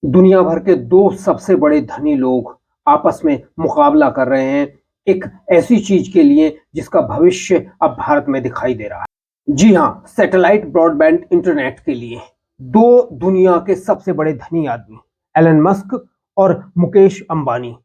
दुनिया भर के दो सबसे बड़े धनी लोग आपस में मुकाबला कर रहे हैं एक ऐसी चीज के लिए जिसका भविष्य अब भारत में दिखाई दे रहा है। जी हाँ, सैटेलाइट ब्रॉडबैंड इंटरनेट के लिए दो दुनिया के सबसे बड़े धनी आदमी एलन मस्क और मुकेश अंबानी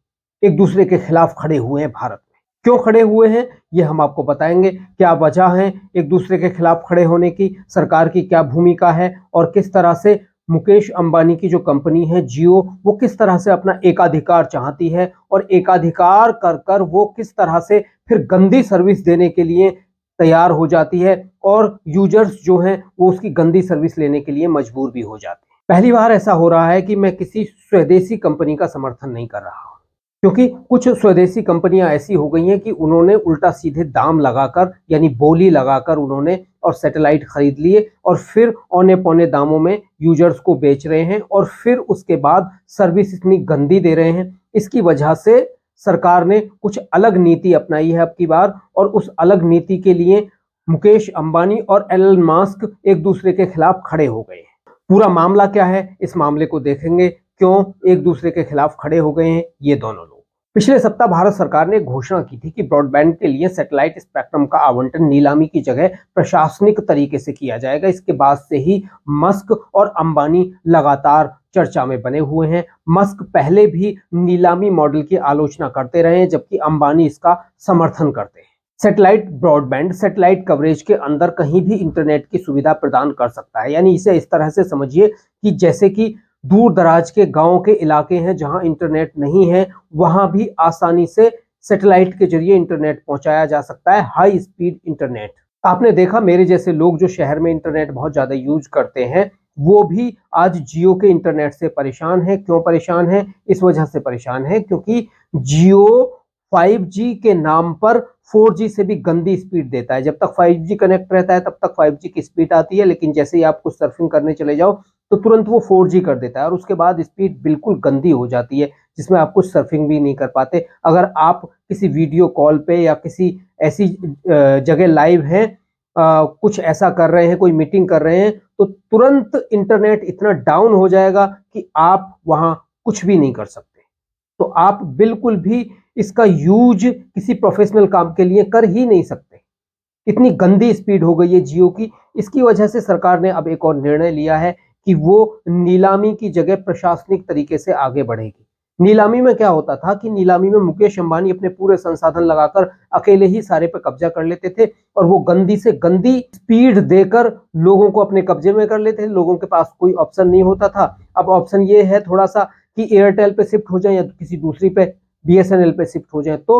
एक दूसरे के खिलाफ खड़े हुए हैं भारत में। क्यों खड़े हुए हैं ये हम आपको बताएंगे। क्या वजह है एक दूसरे के खिलाफ खड़े होने की, सरकार की क्या भूमिका है और किस तरह से मुकेश अंबानी की जो कंपनी है जियो, वो किस तरह से अपना एकाधिकार चाहती है और एकाधिकार कर कर वो किस तरह से फिर गंदी सर्विस देने के लिए तैयार हो जाती है और यूजर्स जो हैं वो उसकी गंदी सर्विस लेने के लिए मजबूर भी हो जाते हैं। पहली बार ऐसा हो रहा है कि मैं किसी स्वदेशी कंपनी का समर्थन नहीं कर रहा हूं, क्योंकि कुछ स्वदेशी कंपनियां ऐसी हो गई हैं कि उन्होंने उल्टा सीधे दाम लगाकर यानी बोली लगाकर उन्होंने और सैटेलाइट खरीद लिए और फिर औने पौने दामों में यूजर्स को बेच रहे हैं और फिर उसके बाद सर्विस इतनी गंदी दे रहे हैं। इसकी वजह से सरकार ने कुछ अलग नीति अपनाई है अब की बार, और उस अलग नीति के लिए मुकेश अंबानी और एलन मस्क एक दूसरे के खिलाफ खड़े हो गए हैं। पूरा मामला क्या है इस मामले को देखेंगे, क्यों एक दूसरे के खिलाफ खड़े हो गए हैं ये दोनों लोग। पिछले सप्ताह भारत सरकार ने घोषणा की थी कि ब्रॉडबैंड के लिए सैटेलाइट स्पेक्ट्रम का आवंटन नीलामी की जगह प्रशासनिक तरीके से किया जाएगा। इसके बाद से ही मस्क और अंबानी लगातार चर्चा में बने हुए हैं। मस्क पहले भी नीलामी मॉडल की आलोचना करते रहे हैं, जबकि अंबानी इसका समर्थन करते हैं। सैटेलाइट ब्रॉडबैंड सैटेलाइट कवरेज के अंदर कहीं भी इंटरनेट की सुविधा प्रदान कर सकता है। यानी इसे इस तरह से समझिए कि जैसे कि दूर दराज के गांव के इलाके हैं जहां इंटरनेट नहीं है, वहां भी आसानी से सैटेलाइट के जरिए इंटरनेट पहुंचाया जा सकता है, हाई स्पीड इंटरनेट। आपने देखा मेरे जैसे लोग जो शहर में इंटरनेट बहुत ज्यादा यूज करते हैं वो भी आज जियो के इंटरनेट से परेशान है। क्यों परेशान है? इस वजह से परेशान है क्योंकि जियो 5G के नाम पर 4G से भी गंदी स्पीड देता है। जब तक 5G कनेक्ट रहता है तब तक 5G की स्पीड आती है, लेकिन जैसे ही आप कुछ सर्फिंग करने चले जाओ तो तुरंत वो 4G कर देता है और उसके बाद स्पीड बिल्कुल गंदी हो जाती है, जिसमें आप कुछ सर्फिंग भी नहीं कर पाते। अगर आप किसी वीडियो कॉल पे या किसी ऐसी जगह लाइव हैं, कुछ ऐसा कर रहे हैं, कोई मीटिंग कर रहे हैं, तो तुरंत इंटरनेट इतना डाउन हो जाएगा कि आप वहां कुछ भी नहीं कर सकते। तो आप बिल्कुल भी इसका यूज किसी प्रोफेशनल काम के लिए कर ही नहीं सकते। इतनी गंदी स्पीड हो गई है जियो की। इसकी वजह से सरकार ने अब एक और निर्णय लिया है कि वो नीलामी की जगह प्रशासनिक तरीके से आगे बढ़ेगी। नीलामी में क्या होता था कि नीलामी में मुकेश अंबानी अपने पूरे संसाधन लगाकर अकेले ही सारे पे कब्जा कर लेते थे और वो गंदी से गंदी स्पीड देकर लोगों को अपने कब्जे में कर लेते थे। लोगों के पास कोई ऑप्शन नहीं होता था। अब ऑप्शन ये है थोड़ा सा कि एयरटेल पे शिफ्ट हो जाए या किसी दूसरी पे BSNL पे शिफ्ट हो जाए। तो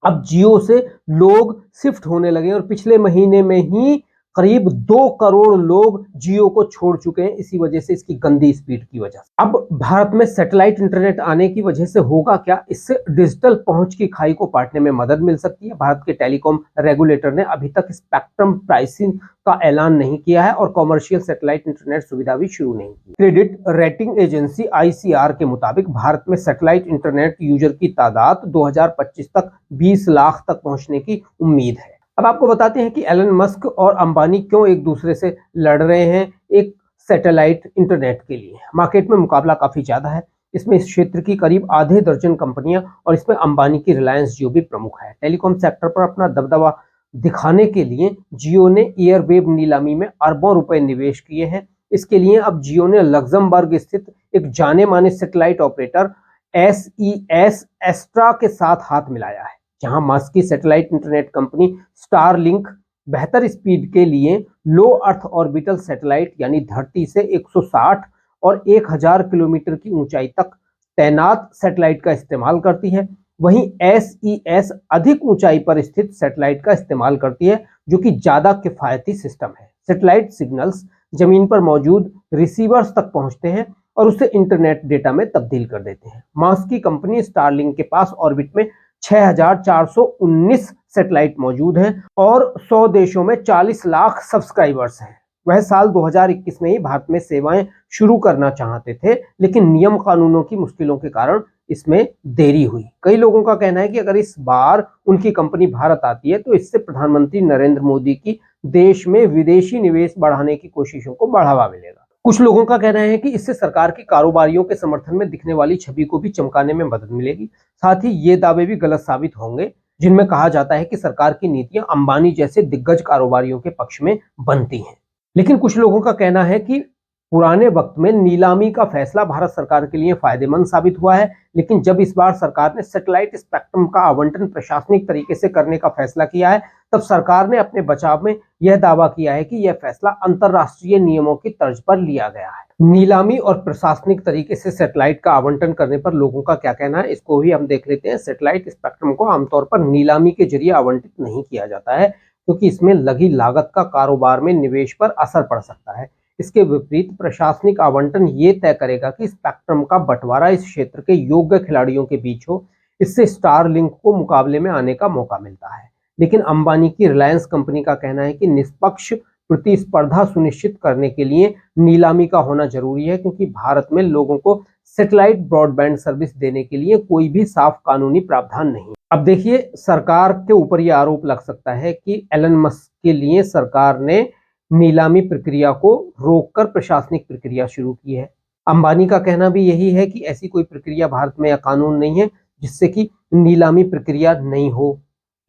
अब जियो से लोग शिफ्ट होने लगे और पिछले महीने में ही करीब 2 करोड़ लोग जियो को छोड़ चुके हैं, इसी वजह से, इसकी गंदी स्पीड की वजह से। अब भारत में सैटेलाइट इंटरनेट आने की वजह से होगा क्या? इससे डिजिटल पहुंच की खाई को पाटने में मदद मिल सकती है। भारत के टेलीकॉम रेगुलेटर ने अभी तक स्पेक्ट्रम प्राइसिंग का ऐलान नहीं किया है और कॉमर्शियल सैटेलाइट इंटरनेट सुविधा भी शुरू नहीं की। क्रेडिट रेटिंग एजेंसी ICR के मुताबिक भारत में सैटेलाइट इंटरनेट यूजर की तादाद 2025 तक 20 लाख तक पहुंचने की उम्मीद है। अब आपको बताते हैं कि एलन मस्क और अंबानी क्यों एक दूसरे से लड़ रहे हैं एक सैटेलाइट इंटरनेट के लिए। मार्केट में मुकाबला काफी ज्यादा है। इसमें इस क्षेत्र की करीब आधे दर्जन कंपनियां और इसमें अंबानी की रिलायंस जियो भी प्रमुख है। टेलीकॉम सेक्टर पर अपना दबदबा दिखाने के लिए जियो ने एयरवेव नीलामी में अरबों रुपए निवेश किए हैं। इसके लिए अब जियो ने लग्जमबर्ग स्थित एक जाने माने सैटेलाइट ऑपरेटर SES एस्ट्रा के साथ हाथ मिलाया है, जहां मस्क की सैटेलाइट इंटरनेट कंपनी स्टारलिंक बेहतर स्पीड के लिए लो अर्थ ऑर्बिटल सैटेलाइट यानी धरती से 160 और 1000 किलोमीटर की ऊंचाई तक तैनात सैटेलाइट का इस्तेमाल करती है। वहीं SES अधिक ऊंचाई पर स्थित सैटेलाइट का इस्तेमाल करती है, जो कि ज्यादा किफायती सिस्टम है। सैटेलाइट सिग्नल्स जमीन पर मौजूद रिसीवर्स तक पहुंचते हैं और उसे इंटरनेट डेटा में तब्दील कर देते हैं। मस्क की कंपनी स्टारलिंक के पास ऑर्बिट में 6419 सैटेलाइट मौजूद हैं और 100 देशों में 40 लाख सब्सक्राइबर्स हैं। वह साल 2021 में ही भारत में सेवाएं शुरू करना चाहते थे, लेकिन नियम कानूनों की मुश्किलों के कारण इसमें देरी हुई। कई लोगों का कहना है कि अगर इस बार उनकी कंपनी भारत आती है तो इससे प्रधानमंत्री नरेंद्र मोदी की देश में विदेशी निवेश बढ़ाने की कोशिशों को बढ़ावा मिलेगा। कुछ लोगों का कहना है कि इससे सरकार की कारोबारियों के समर्थन में दिखने वाली छवि को भी चमकाने में मदद मिलेगी। साथ ही ये दावे भी गलत साबित होंगे जिनमें कहा जाता है कि सरकार की नीतियां अंबानी जैसे दिग्गज कारोबारियों के पक्ष में बनती हैं। लेकिन कुछ लोगों का कहना है कि पुराने वक्त में नीलामी का फैसला भारत सरकार के लिए फायदेमंद साबित हुआ है, लेकिन जब इस बार सरकार ने सैटेलाइट स्पेक्ट्रम का आवंटन प्रशासनिक तरीके से करने का फैसला किया है, तब सरकार ने अपने बचाव में यह दावा किया है कि यह फैसला अंतरराष्ट्रीय नियमों की तर्ज पर लिया गया है। नीलामी और प्रशासनिक तरीके से सैटेलाइट का आवंटन करने पर लोगों का क्या कहना है, इसको भी हम देख लेते हैं। सैटेलाइट स्पेक्ट्रम को आमतौर पर नीलामी के जरिए आवंटित नहीं किया जाता है, क्योंकि इसमें लगी लागत का कारोबार में निवेश पर असर पड़ सकता है। इसके विपरीत प्रशासनिक आवंटन ये तय करेगा कि स्पेक्ट्रम का बंटवारा इस क्षेत्र के योग्य खिलाड़ियों के बीच हो। इससे स्टारलिंक को मुकाबले में आने का मौका मिलता है। लेकिन अंबानी की रिलायंस कंपनी का कहना है कि निष्पक्ष प्रतिस्पर्धा सुनिश्चित करने के लिए नीलामी का होना जरूरी है, क्योंकि भारत में लोगों को सैटेलाइट ब्रॉडबैंड सर्विस देने के लिए कोई भी साफ कानूनी प्रावधान नहीं। अब देखिए, सरकार के ऊपर यह आरोप लग सकता है कि एलन मस्क के लिए सरकार ने नीलामी प्रक्रिया को रोककर प्रशासनिक प्रक्रिया शुरू की है। अंबानी का कहना भी यही है कि ऐसी कोई प्रक्रिया भारत में या कानून नहीं है जिससे कि नीलामी प्रक्रिया नहीं हो।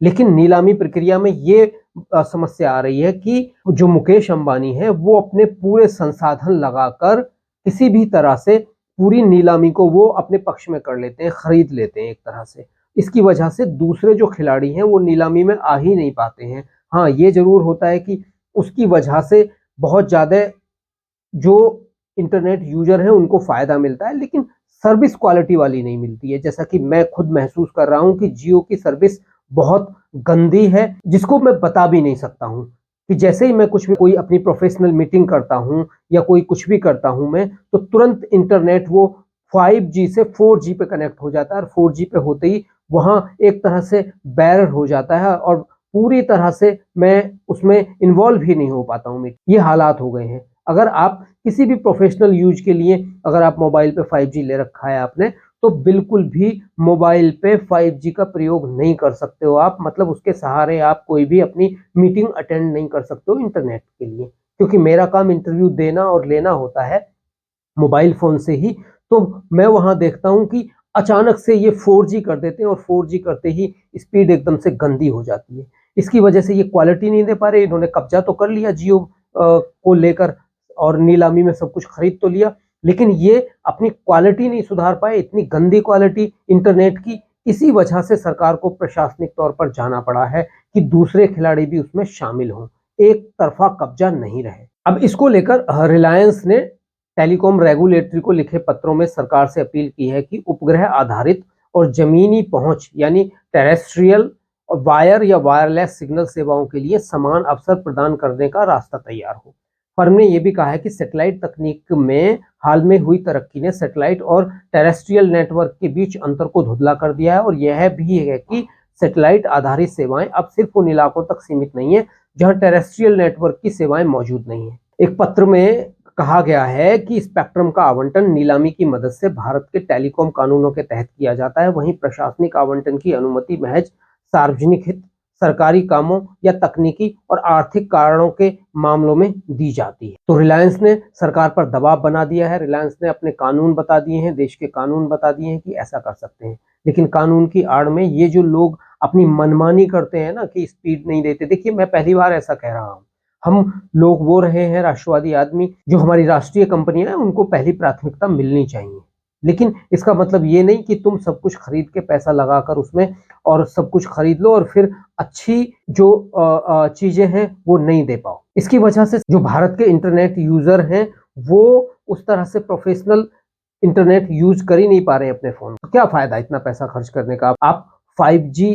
लेकिन नीलामी प्रक्रिया में ये समस्या आ रही है कि जो मुकेश अंबानी है वो अपने पूरे संसाधन लगाकर किसी भी तरह से पूरी नीलामी को वो अपने पक्ष में कर लेते हैं, खरीद लेते हैं एक तरह से। इसकी वजह से दूसरे जो खिलाड़ी हैं वो नीलामी में आ ही नहीं पाते हैं। हाँ, ये जरूर होता है कि उसकी वजह से बहुत ज़्यादा जो इंटरनेट यूजर हैं उनको फ़ायदा मिलता है, लेकिन सर्विस क्वालिटी वाली नहीं मिलती है। जैसा कि मैं खुद महसूस कर रहा हूँ कि जियो की सर्विस बहुत गंदी है, जिसको मैं बता भी नहीं सकता हूँ कि जैसे ही मैं कुछ भी कोई अपनी प्रोफेशनल मीटिंग करता हूँ या कोई कुछ भी करता हूँ मैं, तो तुरंत इंटरनेट वो 5G से 4G पे कनेक्ट हो जाता है और 4G पे होते ही वहाँ एक तरह से बैरर हो जाता है और पूरी तरह से मैं उसमें इन्वॉल्व ही नहीं हो पाता हूँ। ये हालात हो गए हैं। अगर आप किसी भी प्रोफेशनल यूज के लिए अगर आप मोबाइल पे 5G ले रखा है आपने, तो बिल्कुल भी मोबाइल पे 5G का प्रयोग नहीं कर सकते हो आप। मतलब उसके सहारे आप कोई भी अपनी मीटिंग अटेंड नहीं कर सकते हो इंटरनेट के लिए, क्योंकि मेरा काम इंटरव्यू देना और लेना होता है मोबाइल फोन से ही। तो मैं वहां देखता हूं कि अचानक से ये 4G कर देते हैं और 4G करते ही स्पीड एकदम से गंदी हो जाती है। इसकी वजह से ये क्वालिटी नहीं दे पा रहे। इन्होंने कब्जा तो कर लिया जियो को लेकर और नीलामी में सब कुछ खरीद तो लिया, लेकिन ये अपनी क्वालिटी नहीं सुधार पाए। इतनी गंदी क्वालिटी इंटरनेट की, इसी वजह से सरकार को प्रशासनिक तौर पर जाना पड़ा है कि दूसरे खिलाड़ी भी उसमें शामिल हों, एक तरफा कब्जा नहीं रहे। अब इसको लेकर रिलायंस ने टेलीकॉम रेगुलेटरी को लिखे पत्रों में सरकार से अपील की है कि उपग्रह आधारित और जमीनी पहुंच यानी टेरेस्ट्रियल और वायर या वायरलेस सिग्नल सेवाओं के लिए समान अवसर प्रदान करने का रास्ता तैयार हो। फर्म ने यह भी कहा है कि सैटेलाइट तकनीक में हाल में हुई तरक्की ने सैटेलाइट और टेरेस्ट्रियल नेटवर्क के बीच अंतर को धुंधला कर दिया है, और यह भी है कि सैटेलाइट आधारित सेवाएं अब सिर्फ उन इलाकों तक सीमित नहीं है जहां टेरेस्ट्रियल नेटवर्क की सेवाएं मौजूद नहीं है। एक पत्र में कहा गया है कि स्पेक्ट्रम का आवंटन नीलामी की मदद से भारत के टेलीकॉम कानूनों के तहत किया जाता है। वहीं प्रशासनिक आवंटन की अनुमति महज सार्वजनिक हित, सरकारी कामों या तकनीकी और आर्थिक कारणों के मामलों में दी जाती है। तो रिलायंस ने सरकार पर दबाव बना दिया है। रिलायंस ने अपने कानून बता दिए हैं, देश के कानून बता दिए हैं कि ऐसा कर सकते हैं, लेकिन कानून की आड़ में ये जो लोग अपनी मनमानी करते हैं ना कि स्पीड नहीं देते। देखिए, मैं पहली बार ऐसा कह रहा हूँ, हम लोग वो रहे हैं राष्ट्रवादी आदमी, जो हमारी राष्ट्रीय कंपनियां हैं उनको पहली प्राथमिकता मिलनी चाहिए, लेकिन इसका मतलब ये नहीं कि तुम सब कुछ खरीद के पैसा लगाकर उसमें और सब कुछ खरीद लो और फिर अच्छी जो चीजें हैं वो नहीं दे पाओ। इसकी वजह से जो भारत के इंटरनेट यूजर हैं वो उस तरह से प्रोफेशनल इंटरनेट यूज कर ही नहीं पा रहे हैं अपने फोन। तो क्या फायदा इतना पैसा खर्च करने का? आप 5G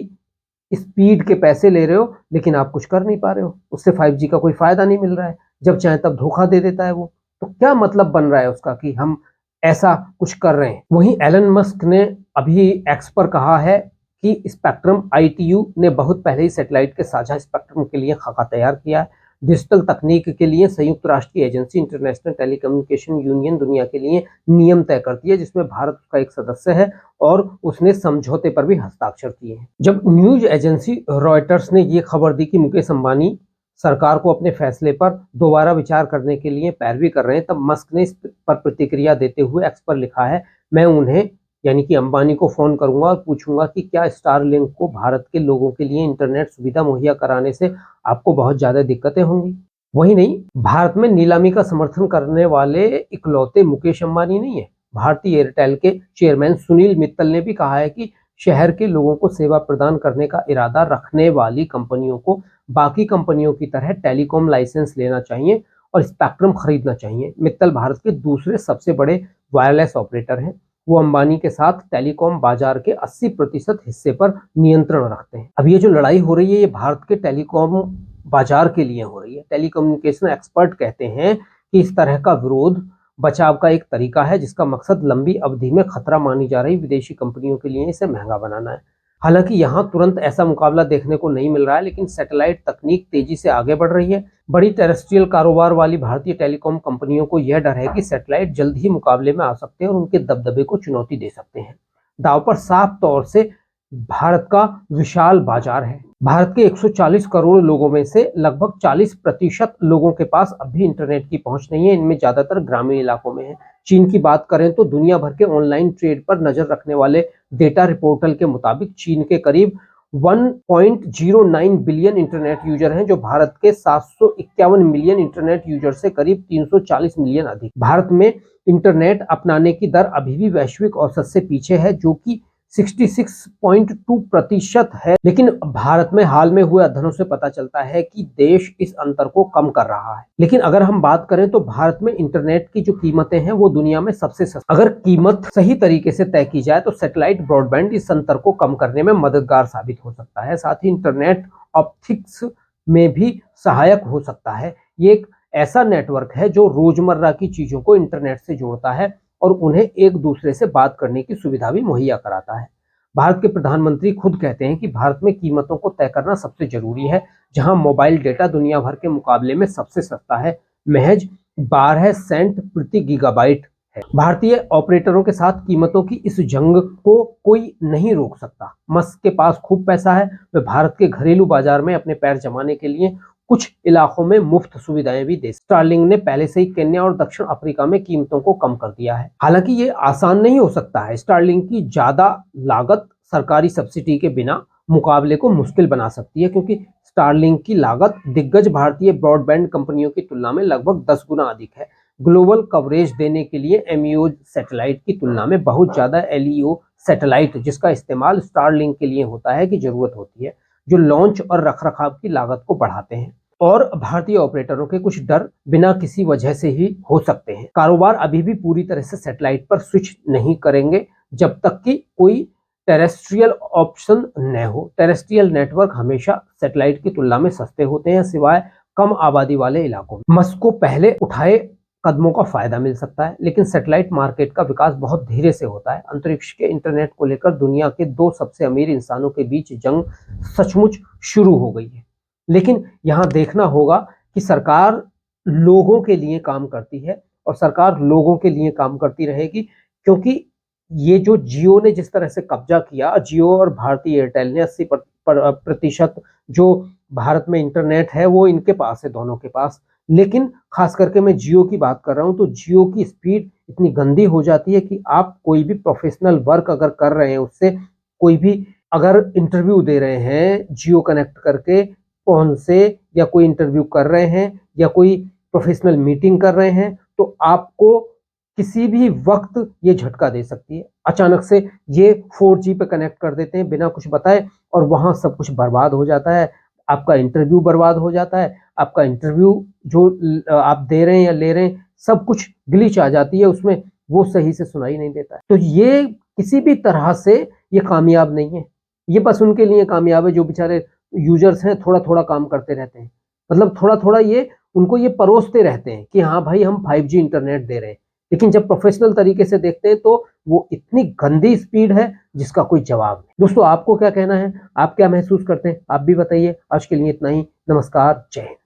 स्पीड के पैसे ले रहे हो लेकिन आप कुछ कर नहीं पा रहे हो, उससे 5G का कोई फायदा नहीं मिल रहा है। जब चाहे तब धोखा दे देता है वो, तो क्या मतलब बन रहा है उसका कि हम ऐसा कुछ कर रहे हैं। वहीं एलन मस्क ने अभी एक्स पर कहा है कि स्पेक्ट्रम ITU ने बहुत पहले ही सैटेलाइट के साझा स्पेक्ट्रम के लिए खाका तैयार किया है। डिजिटल तकनीक के लिए संयुक्त राष्ट्र की एजेंसी इंटरनेशनल टेलीकम्युनिकेशन यूनियन दुनिया के लिए नियम तय करती है, जिसमें भारत का एक सदस्य है और उसने समझौते पर भी हस्ताक्षर किए हैं। जब न्यूज एजेंसी रॉयटर्स ने ये खबर दी कि मुकेश अंबानी सरकार को अपने फैसले पर दोबारा विचार करने के लिए पैरवी कर रहे हैं, तब मस्क ने इस पर प्रतिक्रिया देते हुए एक्स पर लिखा है, मैं उन्हें यानी कि अंबानी को फोन करूंगा और पूछूंगा कि क्या स्टारलिंक को भारत के लोगों के लिए इंटरनेट सुविधा मुहैया कराने से आपको बहुत ज्यादा दिक्कतें होंगी। वही नहीं, भारत में नीलामी का समर्थन करने वाले इकलौते मुकेश अंबानी नहीं है। भारतीय एयरटेल के चेयरमैन सुनील मित्तल ने भी कहा है कि शहर के लोगों को सेवा प्रदान करने का इरादा रखने वाली कंपनियों को बाकी कंपनियों की तरह टेलीकॉम लाइसेंस लेना चाहिए और स्पेक्ट्रम खरीदना चाहिए। मित्तल भारत के दूसरे सबसे बड़े वायरलेस ऑपरेटर हैं। वो अंबानी के साथ टेलीकॉम बाजार के 80% हिस्से पर नियंत्रण रखते हैं। अब ये जो लड़ाई हो रही है, ये भारत के टेलीकॉम बाजार के लिए हो रही है। टेलीकम्युनिकेशन एक्सपर्ट कहते हैं कि इस तरह का विरोध बचाव का एक तरीका है, जिसका मकसद लंबी अवधि में खतरा मानी जा रही विदेशी कंपनियों के लिए इसे महंगा बनाना है। हालांकि यहाँ तुरंत ऐसा मुकाबला देखने को नहीं मिल रहा है, लेकिन सैटेलाइट तकनीक तेजी से आगे बढ़ रही है। बड़ी टेरेस्ट्रियल कारोबार वाली भारतीय टेलीकॉम कंपनियों को यह डर है कि सैटेलाइट जल्द ही मुकाबले में आ सकते हैं और उनके दबदबे को चुनौती दे सकते हैं। दांव पर साफ तौर से भारत का विशाल बाजार है। भारत के 140 करोड़ लोगों में से लगभग 40% लोगों के पास अब भी इंटरनेट की पहुंच नहीं है। इनमें ज्यादातर ग्रामीण इलाकों में है। चीन की बात करें तो दुनिया भर के ऑनलाइन ट्रेड पर नजर रखने वाले डेटा रिपोर्टल के मुताबिक चीन के करीब 1.09 बिलियन इंटरनेट यूजर हैं, जो भारत के 751 मिलियन इंटरनेट यूजर से करीब 340 मिलियन अधिक। भारत में इंटरनेट अपनाने की दर अभी भी वैश्विक औसत से पीछे है, जो कि 66.2% है। लेकिन भारत में हाल में हुए अध्ययनों से पता चलता है कि देश इस अंतर को कम कर रहा है। लेकिन अगर हम बात करें तो भारत में इंटरनेट की जो कीमतें हैं वो दुनिया में सबसे सस्ती। अगर कीमत सही तरीके से तय की जाए तो सैटेलाइट ब्रॉडबैंड इस अंतर को कम करने में मददगार साबित हो सकता है। साथ ही इंटरनेट ऑप्टिक्स में भी सहायक हो सकता है। ये एक ऐसा नेटवर्क है जो रोजमर्रा की चीजों को इंटरनेट से जोड़ता है और उन्हें एक दूसरे से बात करने की सुविधा भी मुहैया कराता है। भारत के प्रधानमंत्री खुद कहते हैं कि भारत में कीमतों को तय करना सबसे जरूरी है, जहां मोबाइल डेटा दुनिया भर के मुकाबले में सबसे सस्ता है, महज 12 सेंट प्रति गीगाबाइट है। भारतीय ऑपरेटरों के साथ कीमतों की इस जंग को कोई नहीं रोक सकता। मस्क के पास खूब पैसा है। वे भारत के घरेलू बाजार में अपने पैर जमाने के लिए कुछ इलाकों में मुफ्त सुविधाएं भी दे। स्टारलिंक ने पहले से ही केन्या और दक्षिण अफ्रीका में कीमतों को कम कर दिया है। हालांकि ये आसान नहीं हो सकता है। स्टारलिंक की ज्यादा लागत सरकारी सब्सिडी के बिना मुकाबले को मुश्किल बना सकती है, क्योंकि स्टारलिंक की लागत दिग्गज भारतीय ब्रॉडबैंड कंपनियों की तुलना में लगभग 10 गुना अधिक है। ग्लोबल कवरेज देने के लिए एमईओ सैटेलाइट की तुलना में बहुत ज्यादा एलईओ सैटेलाइट, जिसका इस्तेमाल स्टारलिंक के लिए होता है, की जरूरत होती है, जो लॉन्च और रखरखाव की लागत को बढ़ाते हैं। और भारतीय ऑपरेटरों के कुछ डर बिना किसी वजह से ही हो सकते हैं। कारोबार अभी भी पूरी तरह से सैटेलाइट पर स्विच नहीं करेंगे जब तक कि कोई टेरेस्ट्रियल ऑप्शन न हो। टेरेस्ट्रियल नेटवर्क हमेशा सैटेलाइट की तुलना में सस्ते होते हैं, सिवाय कम आबादी वाले इलाकों में। मस्क को पहले उठाए कदमों का फायदा मिल सकता है, लेकिन सैटेलाइट मार्केट का विकास बहुत धीरे से होता है। अंतरिक्ष के इंटरनेट को लेकर दुनिया के 2 सबसे अमीर इंसानों के बीच जंग सचमुच शुरू हो गई है। लेकिन यहाँ देखना होगा कि सरकार लोगों के लिए काम करती है और सरकार लोगों के लिए काम करती रहेगी, क्योंकि ये जो जियो ने जिस तरह से कब्जा किया, जियो और भारतीय एयरटेल ने 80% जो भारत में इंटरनेट है वो इनके पास है, दोनों के पास। लेकिन खास करके मैं जियो की बात कर रहा हूं, तो जियो की स्पीड इतनी गंदी हो जाती है कि आप कोई भी प्रोफेशनल वर्क अगर कर रहे हैं, उससे कोई भी अगर इंटरव्यू दे रहे हैं जियो कनेक्ट करके फोन से, या कोई इंटरव्यू कर रहे हैं या कोई प्रोफेशनल मीटिंग कर रहे हैं, तो आपको किसी भी वक्त ये झटका दे सकती है। अचानक से ये 4G पे कनेक्ट कर देते हैं बिना कुछ बताए और वहां सब कुछ बर्बाद हो जाता है। आपका इंटरव्यू बर्बाद हो जाता है। आपका इंटरव्यू जो आप दे रहे हैं या ले रहे हैं, सब कुछ ग्लिच आ जाती है उसमें, वो सही से सुनाई नहीं देता है। तो ये किसी भी तरह से ये कामयाब नहीं है। ये बस उनके लिए कामयाब है जो बेचारे यूजर्स हैं, थोड़ा थोड़ा काम करते रहते हैं। मतलब थोड़ा थोड़ा ये उनको ये परोसते रहते हैं कि हाँ भाई हम 5G इंटरनेट दे रहे हैं, लेकिन जब प्रोफेशनल तरीके से देखते हैं तो वो इतनी गंदी स्पीड है जिसका कोई जवाब नहीं। दोस्तों, आपको क्या कहना है? आप क्या महसूस करते हैं? आप भी बताइए। आज के लिए इतना ही। नमस्कार, जय हिंद।